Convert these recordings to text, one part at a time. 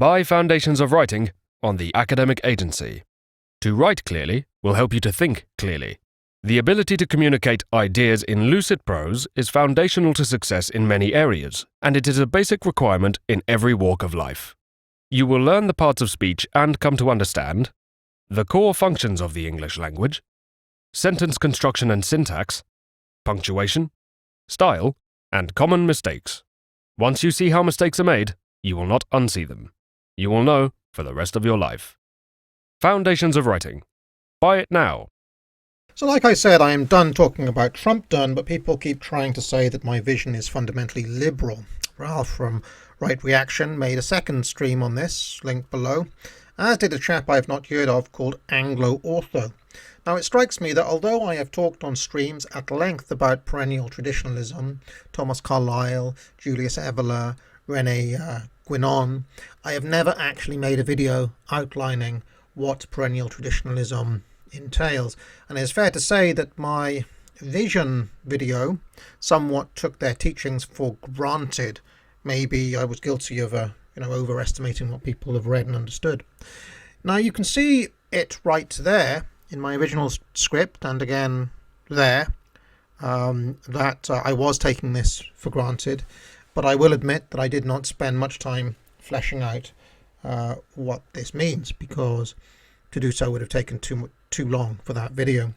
Buy Foundations of Writing on the Academic Agency. To write clearly will help you to think clearly. The ability to communicate ideas in lucid prose is foundational to success in many areas, and it is a basic requirement in every walk of life. You will learn the parts of speech and come to understand the core functions of the English language, sentence construction and syntax, punctuation, style, and common mistakes. Once you see how mistakes are made, you will not unsee them. You will know for the rest of your life. Foundations of Writing. Buy it now. So like I said, I am done talking about Trump done, but people keep trying to say that my vision is fundamentally liberal. Ralph from Right Reaction made a second stream on this, linked below, as did a chap I have not heard of called Anglo-Ortho. Now it strikes me that although I have talked on streams at length about perennial traditionalism, Thomas Carlyle, Julius Evola, René Guénon, I have never actually made a video outlining what perennial traditionalism entails. And it's fair to say that my vision video somewhat took their teachings for granted. Maybe I was guilty of overestimating what people have read and understood. Now you can see it right there in my original script, and again there, that I was taking this for granted, but I will admit that I did not spend much time fleshing out what this means, because to do so would have taken too long for that video.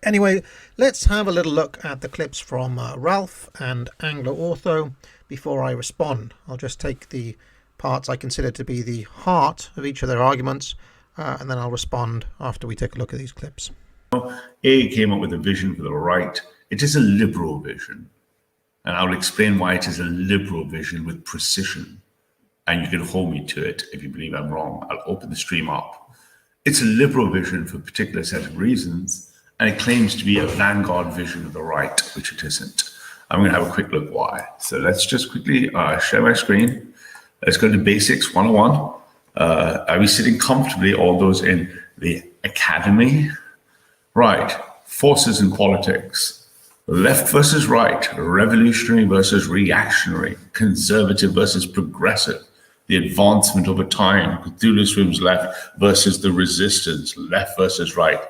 Anyway, let's have a little look at the clips from Ralph and Anglo-Ortho before I respond. I'll just take the parts I consider to be the heart of each of their arguments, and then I'll respond after we take a look at these clips. A came up with a vision for the right. It is a liberal vision, and I'll explain why it is a liberal vision with precision, and you can hold me to it if you believe I'm wrong. I'll open the stream up. It's a liberal vision for a particular set of reasons, and it claims to be a vanguard vision of the right, which it isn't. I'm going to have a quick look why. So let's just quickly share my screen. Let's go to Basics 101. Are we sitting comfortably, all those in the academy? Right, forces in politics. Left versus right, revolutionary versus reactionary, conservative versus progressive. The advancement over time, Cthulhu swims left versus the resistance, left versus right.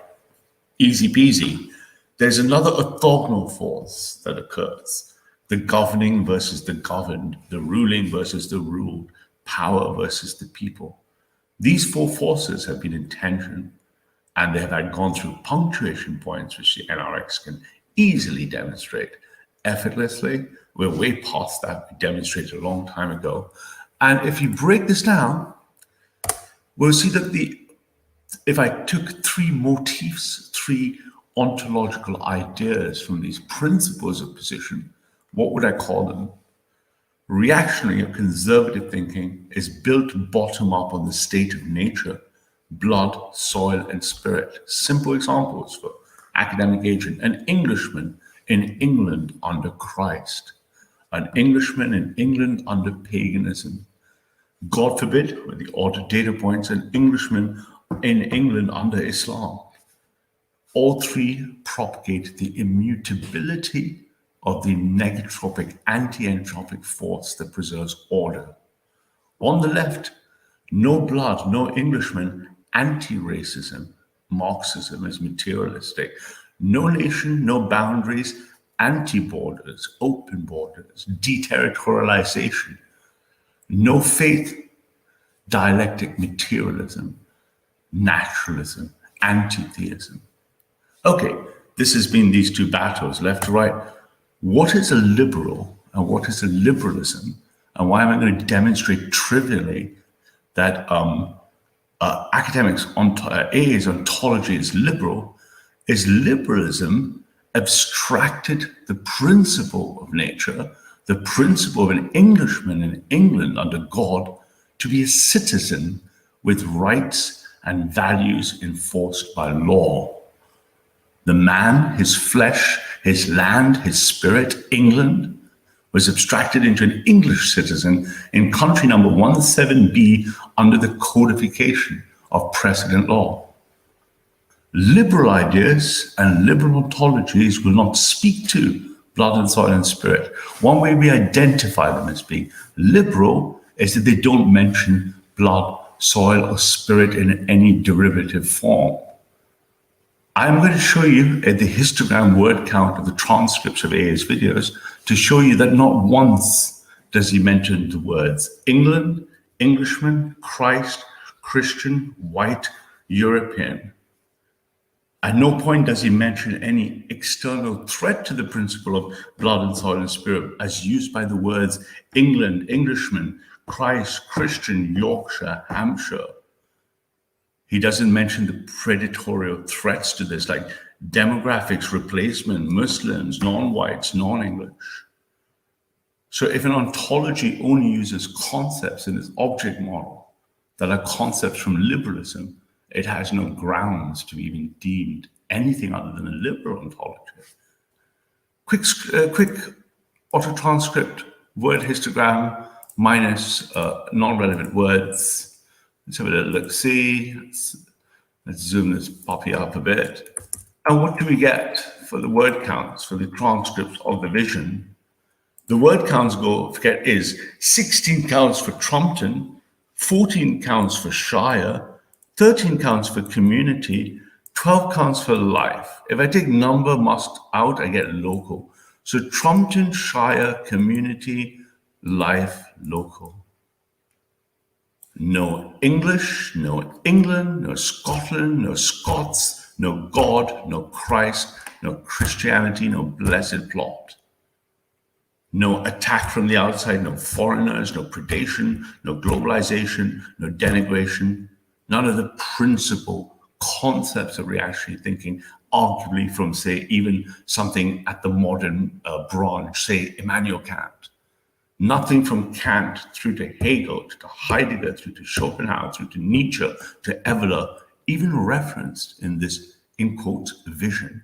Easy peasy. There's another orthogonal force that occurs. The governing versus the governed, the ruling versus the ruled, power versus the people. These four forces have been in tension, and they have gone through punctuation points, which the NRX can easily demonstrate effortlessly. We're way past that. We demonstrated a long time ago. And if you break this down, we'll see that if I took three motifs, three ontological ideas from these principles of position, what would I call them? Reactionary or conservative thinking is built bottom up on the state of nature, blood, soil, and spirit. Simple examples for academic agent. An Englishman in England under Christ. An Englishman in England under paganism. God forbid, with the ordered data points, an Englishman in England under Islam. All three propagate the immutability of the negatropic, anti-entropic force that preserves order. On the left, no blood, no Englishman, anti-racism. Marxism is materialistic. No nation, no boundaries, anti-borders, open borders, deterritorialization. No faith, dialectic materialism, naturalism, anti-theism. Okay, this has been these two battles, left to right. What is a liberal and what is a liberalism? And why am I going to demonstrate trivially that academics, A's ontology is liberal? Is liberalism abstracted the principle of nature, the principle of an Englishman in England under God, to be a citizen with rights and values enforced by law. The man, his flesh, his land, his spirit, England, was abstracted into an English citizen in country number 17B under the codification of precedent law. Liberal ideas and liberal ontologies will not speak to blood and soil and spirit. One way we identify them as being liberal is that they don't mention blood, soil, or spirit in any derivative form. I'm going to show you the histogram word count of the transcripts of AA's videos to show you that not once does he mention the words England, Englishman, Christ, Christian, white, European. At no point does he mention any external threat to the principle of blood and soil and spirit as used by the words England, Englishman, Christ, Christian, Yorkshire, Hampshire. He doesn't mention the predatory threats to this, like demographics, replacement, Muslims, non-whites, non-English. So if an ontology only uses concepts in its object model that are concepts from liberalism, it has no grounds to be even deemed anything other than a liberal ontology. Quick auto-transcript, word histogram minus non-relevant words. Let's have a little look-see. Let's zoom this puppy up a bit. And what do we get for the word counts, for the transcripts of the vision? The word counts is 16 counts for Trumpton, 14 counts for Shire, 13 counts for community, 12 counts for life. If I take number must out, I get local. So Trumpton, Shire, community, life, local. No English, no England, no Scotland, no Scots, no God, no Christ, no Christianity, no blessed plot. No attack from the outside, no foreigners, no predation, no globalization, no denigration. None of the principal concepts of reactionary thinking, arguably from, say, even something at the modern branch, say, Immanuel Kant. Nothing from Kant through to Hegel, to Heidegger, through to Schopenhauer, through to Nietzsche, to Evola, even referenced in this, in quotes, vision.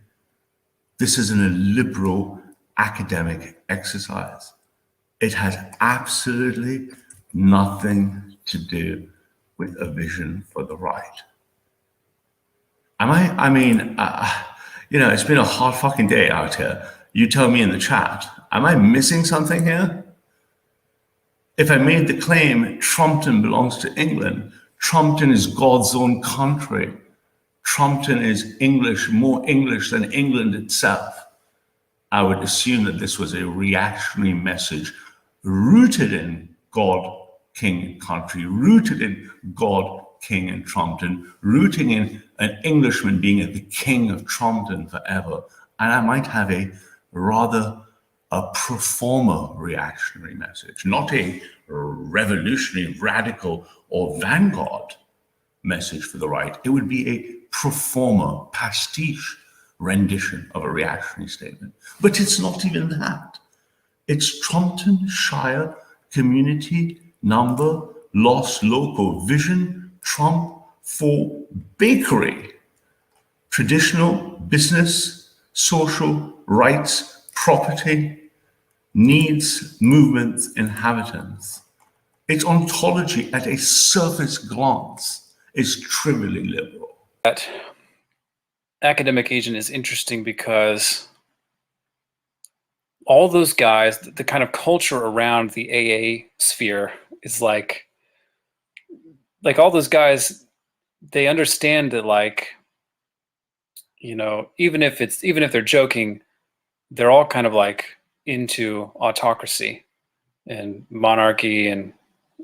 This is an illiberal academic exercise. It has absolutely nothing to do with a vision for the right. It's been a hard fucking day out here. You tell me in the chat, am I missing something here? If I made the claim Trumpton belongs to England, Trumpton is God's own country. Trumpton is English, more English than England itself. I would assume that this was a reactionary message rooted in God, King, and country, rooted in God, King, and Trumpton, rooting in an Englishman being the king of Trumpton forever. And I might have a rather pro forma reactionary message, not a revolutionary, radical, or vanguard message for the right. It would be a pro forma, pastiche rendition of a reactionary statement. But it's not even that. It's Trumpton, Shire, community, number, loss, local, vision, Trump for bakery, traditional, business, social, rights, property, needs, movements, inhabitants. Its ontology at a surface glance is trivially liberal. That academic agent is interesting because all those guys, the kind of culture around the AA sphere is like all those guys, they understand that, like, you know, even if they're joking, they're all kind of like into autocracy and monarchy and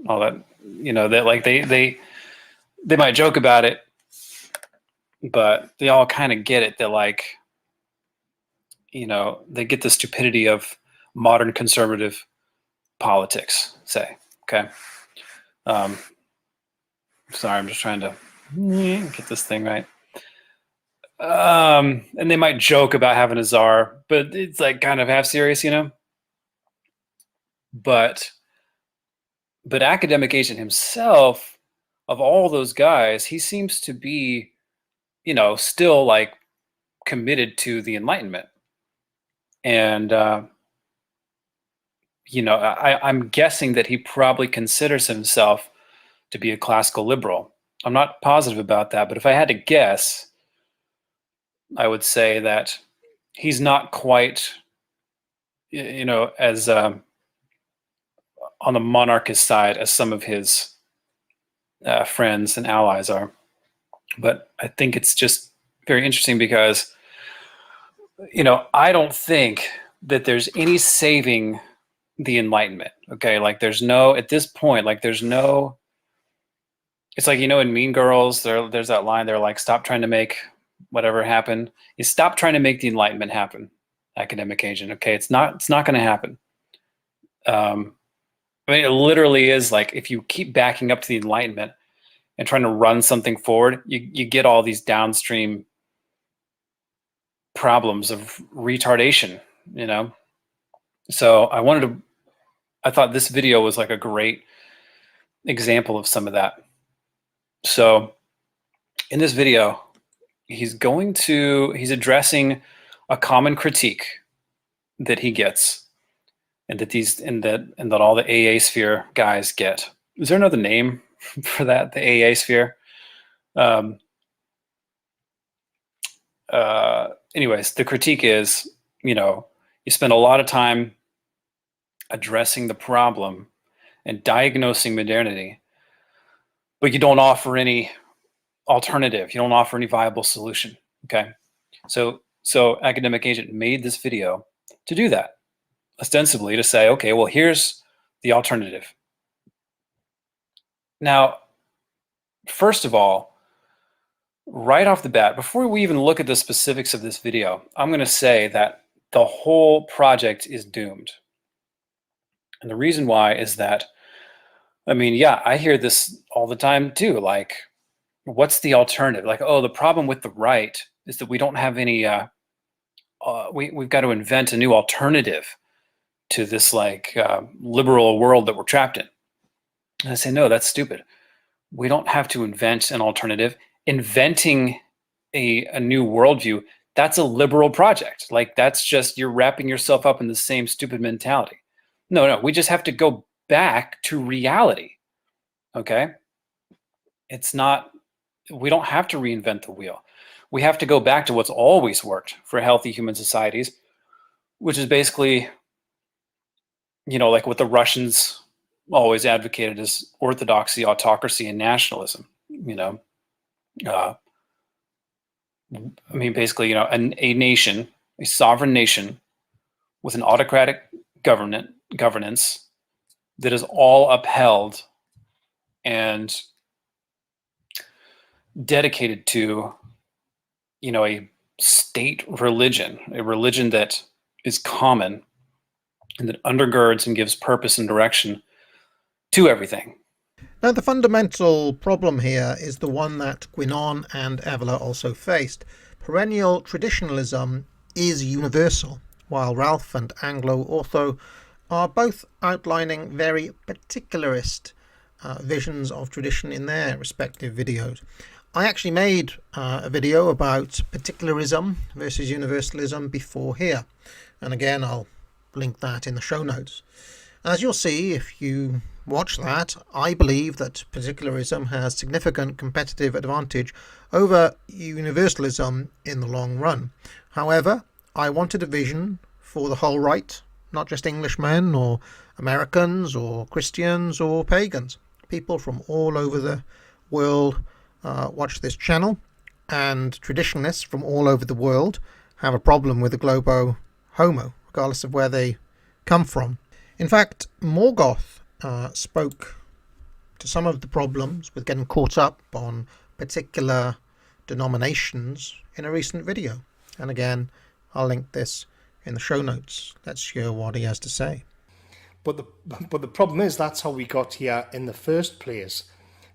all that, you know, that like they might joke about it, but they all kind of get it that, like, you know, they get the stupidity of modern conservative politics, say. Okay. Sorry, I'm just trying to get this thing right. And they might joke about having a czar, but it's like kind of half serious, you know? But academic agent himself, of all those guys, he seems to be, you know, still like committed to the Enlightenment. And, you know, I'm guessing that he probably considers himself to be a classical liberal. I'm not positive about that, but if I had to guess, I would say that he's not quite, you know, as on the monarchist side as some of his friends and allies are. But I think it's just very interesting because, I don't think that there's any saving the Enlightenment. Okay, like there's no, at this point, like there's no. It's like, in Mean Girls, there's that line. They're like, "Stop trying to make whatever happen. You stop trying to make the Enlightenment happen, academic agent." Okay, it's not going to happen. I mean, it literally is like if you keep backing up to the Enlightenment and trying to run something forward, you get all these downstream problems of retardation. So I thought this video was like a great example of some of that. So in this video, he's addressing a common critique that he gets, and that all the AA sphere guys get. Is there another name for that? The AA sphere? Anyways, the critique is, you spend a lot of time addressing the problem and diagnosing modernity, but you don't offer any alternative. You don't offer any viable solution. Okay. So Academic Agent made this video to do that, ostensibly to say, okay, well, here's the alternative. Now, first of all, right off the bat, before we even look at the specifics of this video, I'm going to say that the whole project is doomed. And the reason why is that, I hear this all the time too. Like, what's the alternative? Like, oh, the problem with the right is that we don't have any, we've got to invent a new alternative to this liberal world that we're trapped in. And I say, no, that's stupid. We don't have to invent an alternative. Inventing a new worldview, that's a liberal project. Like, that's just, you're wrapping yourself up in the same stupid mentality. No, we just have to go back to reality. Okay? We don't have to reinvent the wheel. We have to go back to what's always worked for healthy human societies, which is basically, like what the Russians always advocated as orthodoxy, autocracy, and nationalism. Basically, a nation, a sovereign nation with an autocratic governance that is all upheld and dedicated to, a state religion, a religion that is common and that undergirds and gives purpose and direction to everything. Now, the fundamental problem here is the one that Guinon and Evola also faced. Perennial traditionalism is universal, while Ralph and Anglo-Ortho are both outlining very particularist visions of tradition in their respective videos. I actually made a video about particularism versus universalism before here, and again I'll link that in the show notes. As you'll see if you watch that, I believe that particularism has significant competitive advantage over universalism in the long run. However, I wanted a vision for the whole right, not just Englishmen or Americans or Christians or pagans. People from all over the world watch this channel, and traditionalists from all over the world have a problem with the globo homo, regardless of where they come from. In fact, Morgoth spoke to some of the problems with getting caught up on particular denominations in a recent video. And again, I'll link this in the show notes. Let's hear what he has to say. But the problem is that's how we got here in the first place.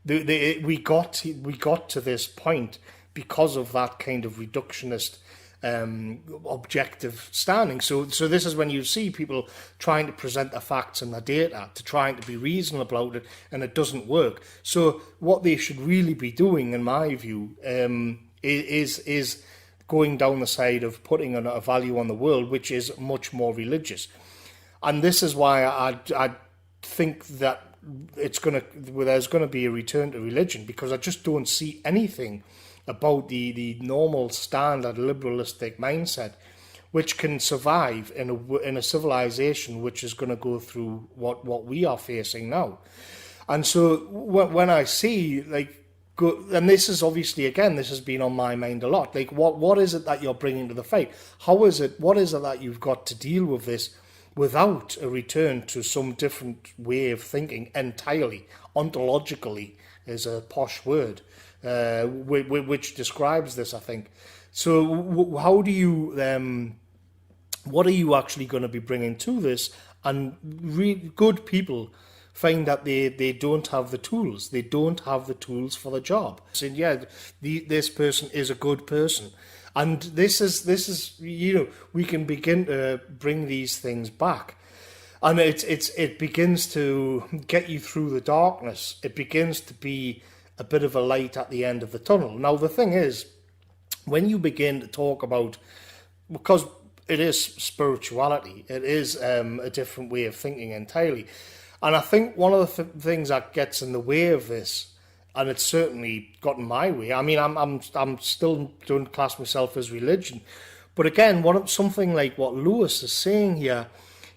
We got to this point because of that kind of reductionist objective standing. So this is when you see people trying to present the facts and the data, to trying to be reasonable about it, and it doesn't work. So what they should really be doing, in my view, is going down the side of putting a value on the world, which is much more religious. And this is why I think that there's going to be a return to religion, because I just don't see anything about the normal standard liberalistic mindset which can survive in a civilization which is going to go through what we are facing now. And so when I see like, and this is obviously, again, this has been on my mind a lot. Like, what is it that you're bringing to the fight? What is it that you've got to deal with this without a return to some different way of thinking entirely? Ontologically is a posh word, which describes this, I think. So how do you, what are you actually going to be bringing to this? And good people find that they don't have the tools. They don't have the tools for the job. So yeah, this person is a good person. And this is we can begin to bring these things back. And it begins to get you through the darkness. It begins to be a bit of a light at the end of the tunnel. Now, the thing is, when you begin to talk about, because it is spirituality, it is a different way of thinking entirely. And I think one of the things that gets in the way of this, and it's certainly gotten my way. I mean, I'm still don't class myself as religion, but again, something like what Lewis is saying here,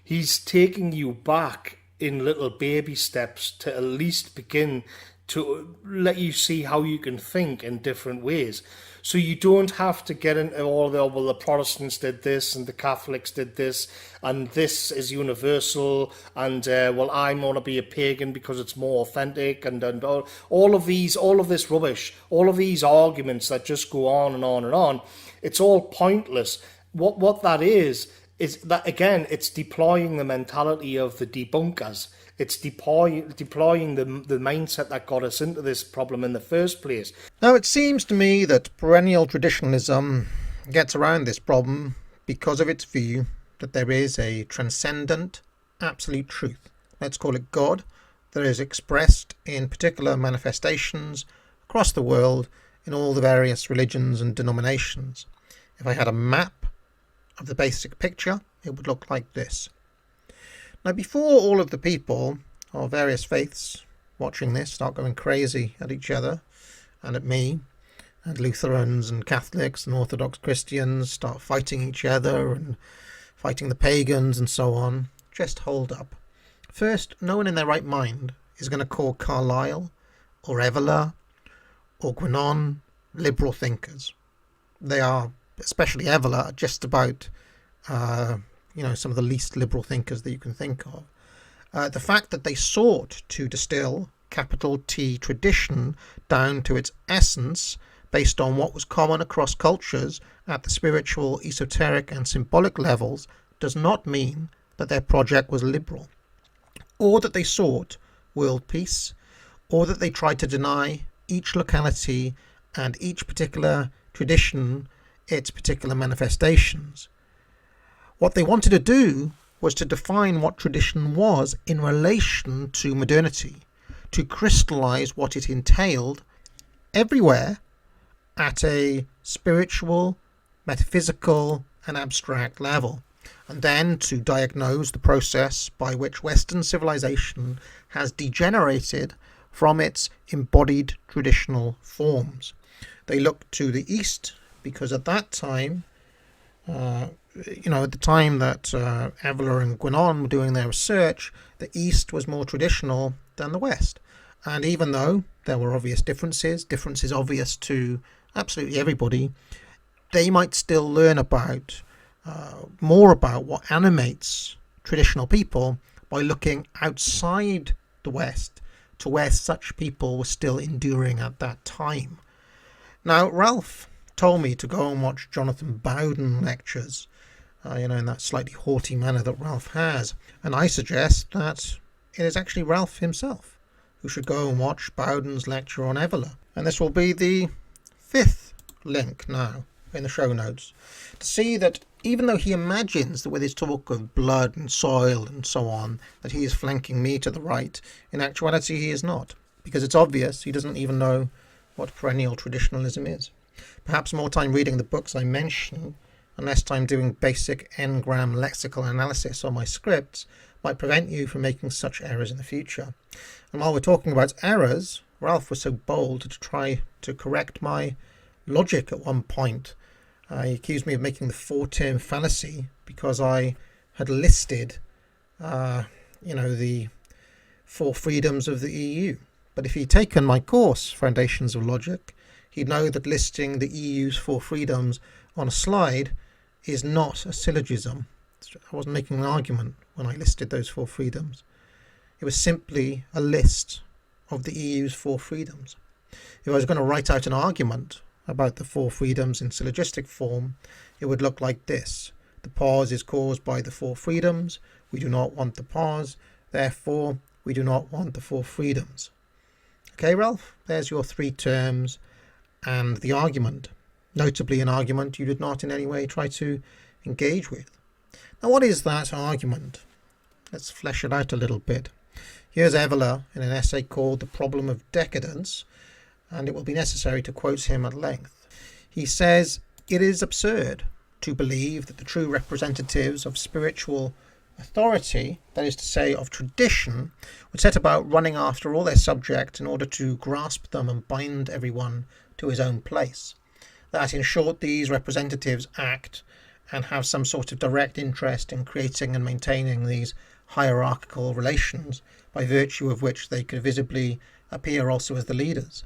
he's taking you back in little baby steps to at least begin to let you see how you can think in different ways. So you don't have to get into all the Protestants did this and the Catholics did this and this is universal and I'm going to be a pagan because it's more authentic and all of this rubbish, all of these arguments that just go on and on and on. It's all pointless. What that is that, again, it's deploying the mentality of the debunkers. It's deploying the mindset that got us into this problem in the first place. Now, it seems to me that perennial traditionalism gets around this problem because of its view that there is a transcendent, absolute truth, let's call it God, that is expressed in particular manifestations across the world in all the various religions and denominations. If I had a map of the basic picture, it would look like this. Now, before all of the people of various faiths watching this start going crazy at each other and at me, and Lutherans and Catholics and Orthodox Christians start fighting each other and fighting the pagans and so on, just hold up. First, no one in their right mind is going to call Carlyle or Evola or Guénon liberal thinkers. They are, especially Evola, just about some of the least liberal thinkers that you can think of. The fact that they sought to distill capital T tradition down to its essence based on what was common across cultures at the spiritual, esoteric and symbolic levels does not mean that their project was liberal, or that they sought world peace, or that they tried to deny each locality and each particular tradition its particular manifestations. What they wanted to do was to define what tradition was in relation to modernity, to crystallize what it entailed everywhere at a spiritual, metaphysical and abstract level, and then to diagnose the process by which Western civilization has degenerated from its embodied traditional forms. They looked to the East because at that time, at the time that Evola and Guénon were doing their research, the East was more traditional than the West. And even though there were obvious differences obvious to absolutely everybody, they might still learn about more about what animates traditional people by looking outside the West to where such people were still enduring at that time. Now, Ralph told me to go and watch Jonathan Bowden lectures, in that slightly haughty manner that Ralph has. And I suggest that it is actually Ralph himself who should go and watch Bowden's lecture on Evola. And this will be the 5th link now in the show notes, to see that even though he imagines that with his talk of blood and soil and so on, that he is flanking me to the right, in actuality he is not, because it's obvious he doesn't even know what perennial traditionalism is. Perhaps more time reading the books I mention and less time doing basic n-gram lexical analysis on my scripts might prevent you from making such errors in the future. And while we're talking about errors, Ralph was so bold to try to correct my logic at one point. He accused me of making the 4-term fallacy because I had listed, the 4 freedoms of the EU. But if he'd taken my course, Foundations of Logic, he'd know that listing the EU's 4 freedoms on a slide is not a syllogism. I wasn't making an argument when I listed those 4 freedoms. It was simply a list of the EU's 4 freedoms. If I was going to write out an argument about the 4 freedoms in syllogistic form, it would look like this. The pause is caused by the 4 freedoms. We do not want the pause. Therefore, we do not want the 4 freedoms. Okay, Ralph, there's your 3 terms and the argument. Notably, an argument you did not in any way try to engage with. Now, what is that argument? Let's flesh it out a little bit. Here's Evola in an essay called The Problem of Decadence, and it will be necessary to quote him at length. He says, "It is absurd to believe that the true representatives of spiritual authority, that is to say of tradition, would set about running after all their subjects in order to grasp them and bind everyone to his own place. That, in short, these representatives act and have some sort of direct interest in creating and maintaining these hierarchical relations, by virtue of which they could visibly appear also as the leaders.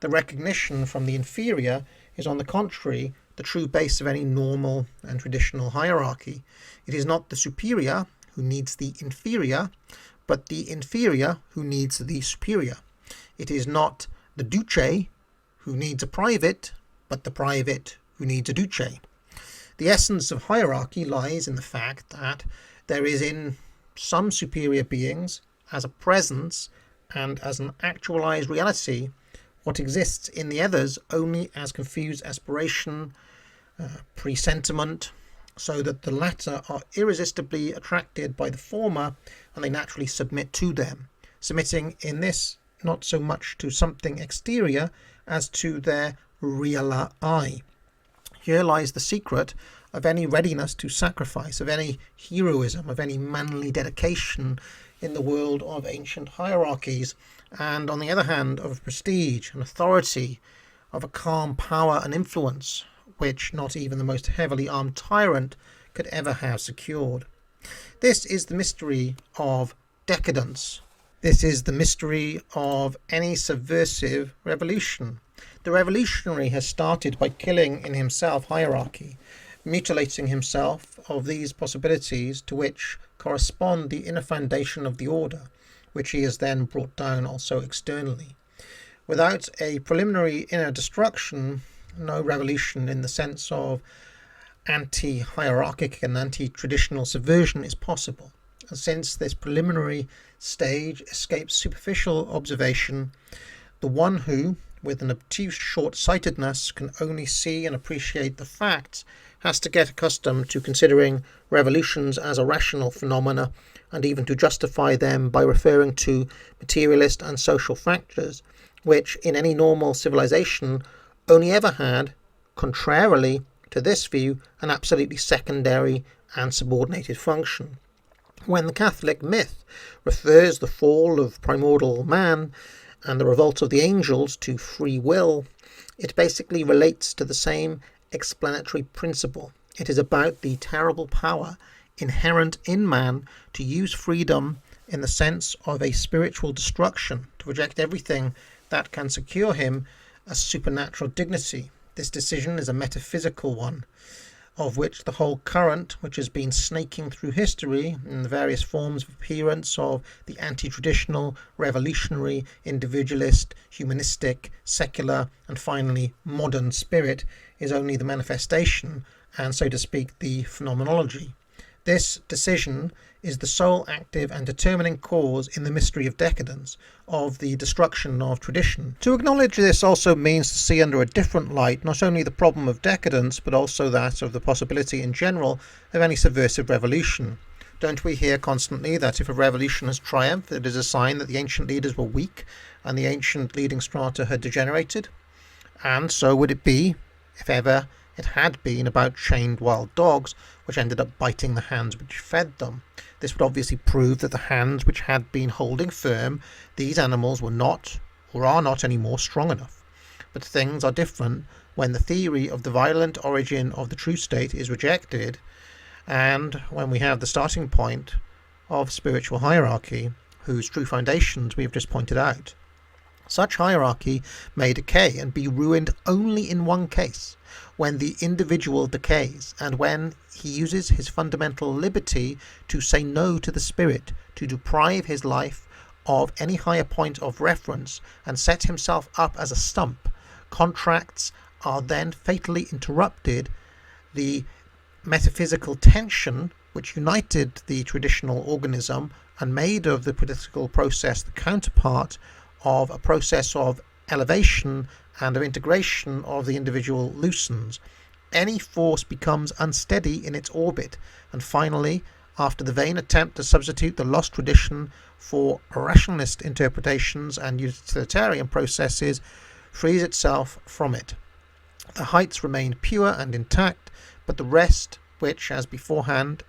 The recognition from the inferior is, on the contrary, the true base of any normal and traditional hierarchy. It is not the superior who needs the inferior, but the inferior who needs the superior. It is not the duce who needs a private, but the private who needs a duce. The essence of hierarchy lies in the fact that there is in some superior beings, as a presence and as an actualized reality, what exists in the others only as confused aspiration, presentiment, so that the latter are irresistibly attracted by the former and they naturally submit to them, submitting in this not so much to something exterior as to their realer I. Here lies the secret of any readiness to sacrifice, of any heroism, of any manly dedication in the world of ancient hierarchies, and on the other hand of prestige and authority, of a calm power and influence which not even the most heavily armed tyrant could ever have secured. This is the mystery of decadence. This is the mystery of any subversive revolution. The revolutionary has started by killing in himself hierarchy, mutilating himself of these possibilities to which correspond the inner foundation of the order, which he has then brought down also externally. Without a preliminary inner destruction, no revolution in the sense of anti-hierarchic and anti-traditional subversion is possible. And since this preliminary stage escapes superficial observation, the one who, with an obtuse short-sightedness, can only see and appreciate the facts, has to get accustomed to considering revolutions as a rational phenomena, and even to justify them by referring to materialist and social factors, which in any normal civilization only ever had, contrarily to this view, an absolutely secondary and subordinated function. When the Catholic myth refers the fall of primordial man and the revolt of the angels to free will, it basically relates to the same explanatory principle. It is about the terrible power inherent in man to use freedom in the sense of a spiritual destruction, to reject everything that can secure him a supernatural dignity. This decision is a metaphysical one, of which the whole current, which has been snaking through history in the various forms of appearance of the anti-traditional, revolutionary, individualist, humanistic, secular, and finally modern spirit, is only the manifestation and, so to speak, the phenomenology. This decision is the sole active and determining cause in the mystery of decadence, of the destruction of tradition. To acknowledge this also means to see under a different light not only the problem of decadence, but also that of the possibility in general of any subversive revolution. Don't we hear constantly that if a revolution has triumphed, it is a sign that the ancient leaders were weak and the ancient leading strata had degenerated? And so would it be, if ever it had been, about chained wild dogs, which ended up biting the hands which fed them. This would obviously prove that the hands which had been holding firm these animals were not, or are not anymore, strong enough. But things are different when the theory of the violent origin of the true state is rejected, and when we have the starting point of spiritual hierarchy, whose true foundations we have just pointed out. Such hierarchy may decay and be ruined only in one case, when the individual decays and when he uses his fundamental liberty to say no to the spirit, to deprive his life of any higher point of reference and set himself up as a stump. Contracts are then fatally interrupted. The metaphysical tension which united the traditional organism and made of the political process the counterpart of a process of elevation and of integration of the individual loosens. Any force becomes unsteady in its orbit, and finally, after the vain attempt to substitute the lost tradition for rationalist interpretations and utilitarian processes, frees itself from it. The heights remain pure and intact, but the rest, which as beforehand,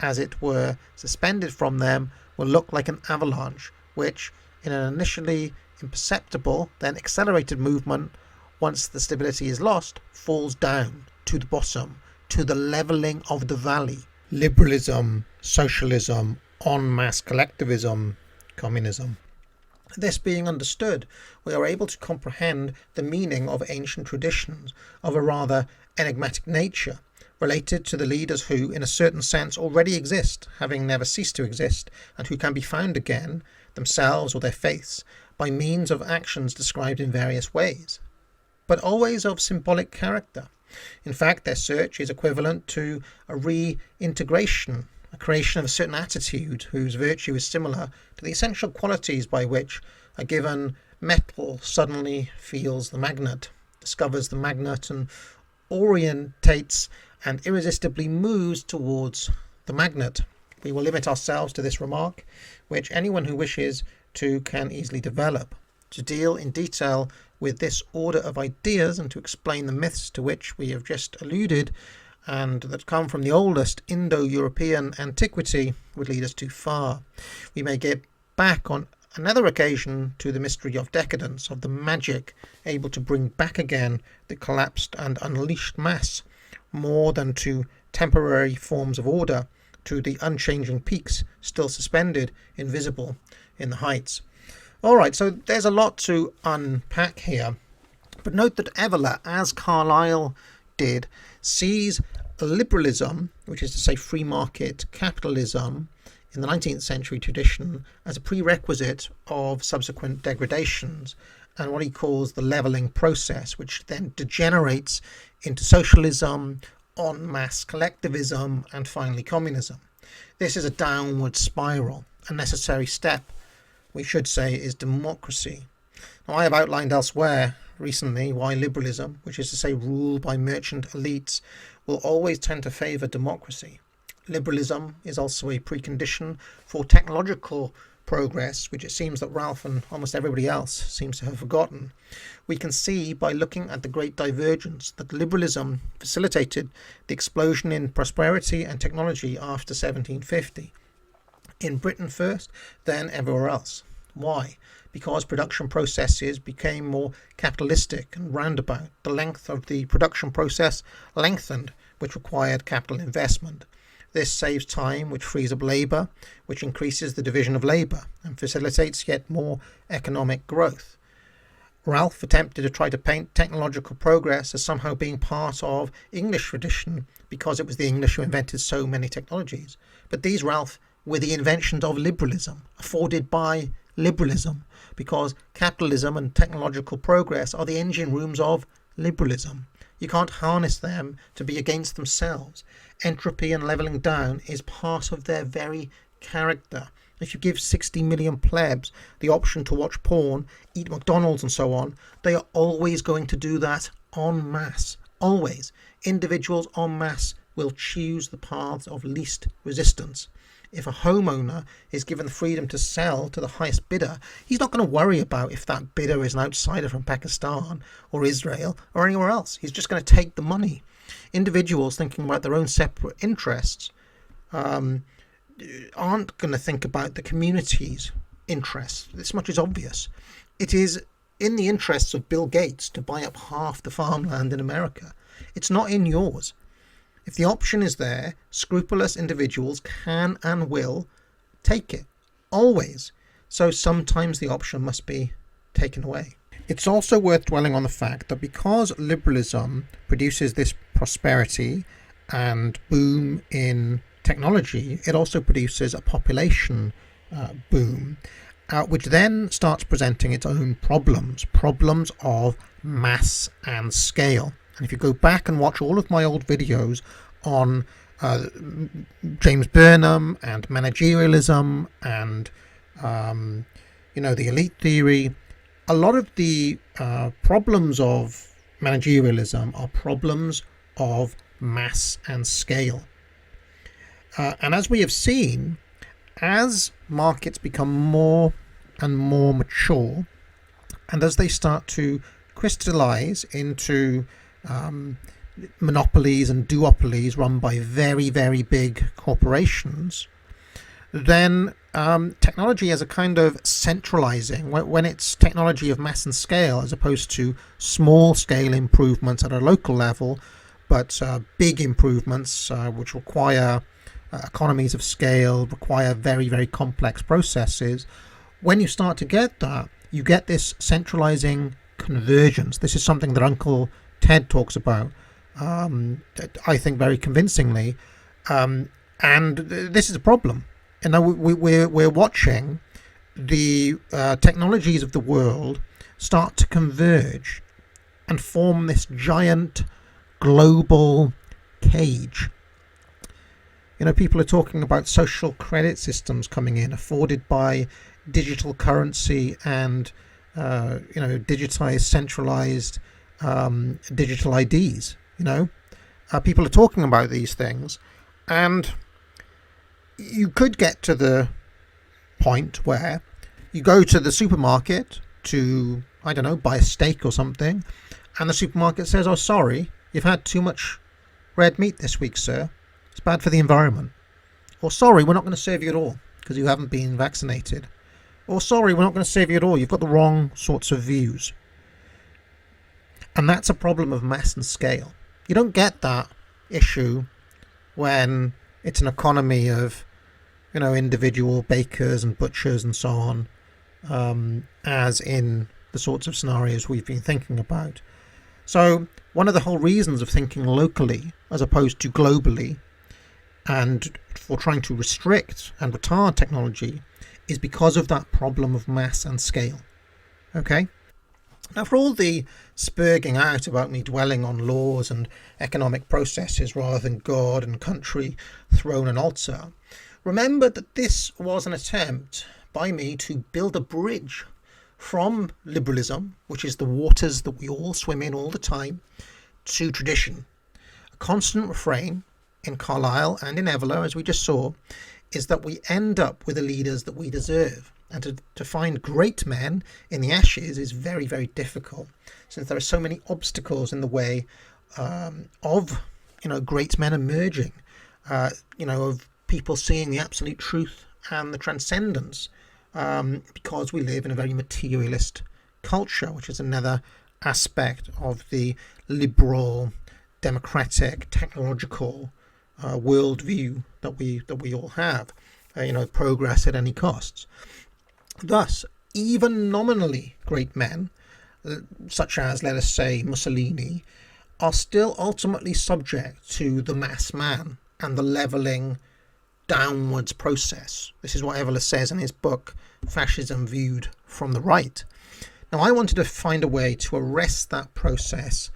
as it were, suspended from them, will look like an avalanche, which, in an initially imperceptible, then accelerated movement, once the stability is lost, falls down to the bottom, to the levelling of the valley. Liberalism, socialism, en masse collectivism, communism. This being understood, we are able to comprehend the meaning of ancient traditions of a rather enigmatic nature, related to the leaders who, in a certain sense, already exist, having never ceased to exist, and who can be found again, themselves or their faiths, by means of actions described in various ways, but always of symbolic character. In fact, their search is equivalent to a reintegration, a creation of a certain attitude whose virtue is similar to the essential qualities by which a given metal suddenly feels the magnet, discovers the magnet, and orientates and irresistibly moves towards the magnet. We will limit ourselves to this remark, which anyone who wishes to can easily develop. To deal in detail with this order of ideas and to explain the myths to which we have just alluded and that come from the oldest Indo-European antiquity would lead us too far. We may get back on another occasion to the mystery of decadence, of the magic able to bring back again the collapsed and unleashed mass, more than to temporary forms of order, to the unchanging peaks still suspended, invisible in the heights. All right, so there's a lot to unpack here, but note that Evola, as Carlyle did, sees liberalism, which is to say free market capitalism, in the 19th century tradition as a prerequisite of subsequent degradations and what he calls the levelling process, which then degenerates into socialism, en masse collectivism, and finally communism. This is a downward spiral. A necessary step, we should say, is democracy. Now, I have outlined elsewhere recently why liberalism, which is to say rule by merchant elites, will always tend to favour democracy. Liberalism is also a precondition for technological progress, which it seems that Ralph and almost everybody else seems to have forgotten. We can see by looking at the Great Divergence that liberalism facilitated the explosion in prosperity and technology after 1750. In Britain first, then everywhere else. Why? Because production processes became more capitalistic and roundabout. The length of the production process lengthened, which required capital investment. This saves time, which frees up labour, which increases the division of labour and facilitates yet more economic growth. Ralph attempted to try to paint technological progress as somehow being part of English tradition because it was the English who invented so many technologies. But these, Ralph, were the inventions of liberalism, afforded by liberalism, because capitalism and technological progress are the engine rooms of liberalism. You can't harness them to be against themselves. Entropy and levelling down is part of their very character. If you give 60 million plebs the option to watch porn, eat McDonald's and so on, they are always going to do that en masse. Always. Individuals en masse will choose the paths of least resistance. If a homeowner is given the freedom to sell to the highest bidder, he's not going to worry about if that bidder is an outsider from Pakistan or Israel or anywhere else. He's just going to take the money. Individuals thinking about their own separate interests aren't going to think about the community's interests. This much is obvious. It is in the interests of Bill Gates to buy up half the farmland in America. It's not in yours. If the option is there, scrupulous individuals can and will take it. Always. so sometimes the option must be taken away. It's also worth dwelling on the fact that because liberalism produces this prosperity and boom in technology, it also produces a population boom, which then starts presenting its own problems of mass and scale. And if you go back and watch all of my old videos on James Burnham and managerialism and the elite theory, a lot of the problems of managerialism are problems of mass and scale. And as we have seen, as markets become more and more mature, and as they start to crystallize into monopolies and duopolies run by very, very big corporations, then technology as a kind of centralizing, when it's technology of mass and scale as opposed to small scale improvements at a local level, but big improvements which require economies of scale, require very, very complex processes. When you start to get that, you get this centralizing convergence. This is something that Uncle Ted talks about, I think very convincingly, and this is a problem. And now we're watching the technologies of the world start to converge and form this giant global cage. People are talking about social credit systems coming in, afforded by digital currency and digitized, centralized digital IDs. People are talking about these things, and you could get to the point where you go to the supermarket to, I don't know, buy a steak or something, and the supermarket says, "Oh, sorry, you've had too much red meat this week, sir. It's bad for the environment." Or, "Sorry, we're not going to serve you at all because you haven't been vaccinated." Or, "Sorry, we're not going to serve you at all. You've got the wrong sorts of views." And that's a problem of mass and scale. You don't get that issue when it's an economy of, individual bakers and butchers and so on, as in the sorts of scenarios we've been thinking about. So one of the whole reasons of thinking locally as opposed to globally, and for trying to restrict and retard technology, is because of that problem of mass and scale. Okay? Now, for all the spurging out about me dwelling on laws and economic processes rather than God and country, throne and altar, remember that this was an attempt by me to build a bridge from liberalism, which is the waters that we all swim in all the time, to tradition. A constant refrain in Carlyle and in Evola, as we just saw, is that we end up with the leaders that we deserve. And to find great men in the ashes is very, very difficult, since there are so many obstacles in the way of great men emerging, of people seeing the absolute truth and the transcendence, because we live in a very materialist culture, which is another aspect of the liberal, democratic, technological worldview that we all have. Progress at any costs. Thus, even nominally great men, such as, let us say, Mussolini, are still ultimately subject to the mass man and the levelling downwards process. This is what Evola says in his book, Fascism Viewed from the Right. Now, I wanted to find a way to arrest that process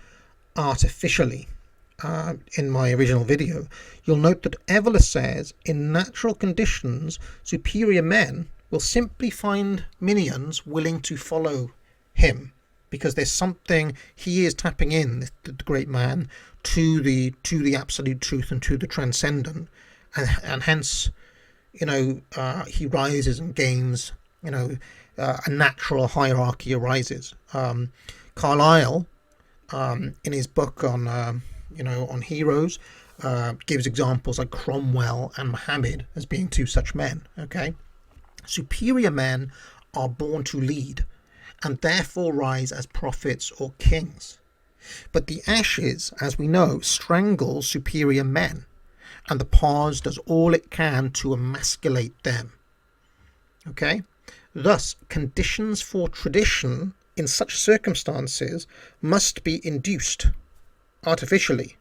artificially. In my original video, you'll note that Evola says in natural conditions, superior men will simply find minions willing to follow him, because there's something he is tapping in, the great man, to the absolute truth and to the transcendent, and hence he rises and gains, a natural hierarchy arises. Carlyle, in his book on heroes, gives examples like Cromwell and Muhammad as being two such men. Okay, superior men are born to lead and therefore rise as prophets or kings. But the ashes, as we know, strangles superior men, and the pause does all it can to emasculate them. Okay, Thus, conditions for tradition in such circumstances must be induced artificially.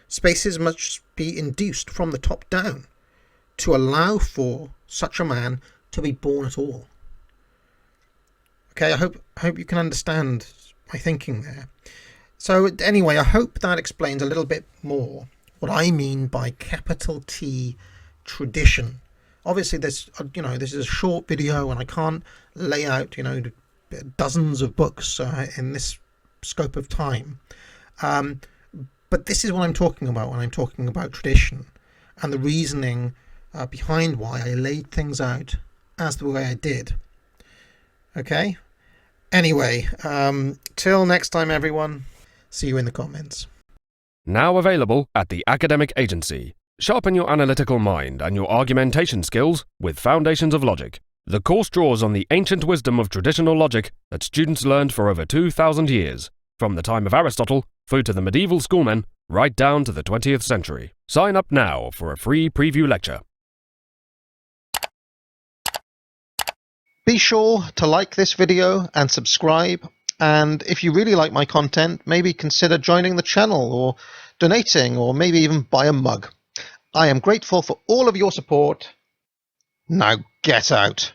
Spaces must be induced from the top down to allow for such a man to be born at all. Okay, I hope you can understand my thinking there. So anyway, I hope that explains a little bit more what I mean by capital T tradition. Obviously, this is a short video, and I can't lay out dozens of books in this scope of time. But this is what I'm talking about when I'm talking about tradition, and the reasoning behind why I laid things out as the way I did. Okay? Anyway, till next time, everyone. See you in the comments. Now available at the Academic Agency. Sharpen your analytical mind and your argumentation skills with Foundations of Logic. The course draws on the ancient wisdom of traditional logic that students learned for over 2,000 years, from the time of Aristotle through to the medieval schoolmen, right down to the 20th century. Sign up now for a free preview lecture. Be sure to like this video and subscribe, and if you really like my content, maybe consider joining the channel or donating, or maybe even buy a mug. I am grateful for all of your support. Now get out.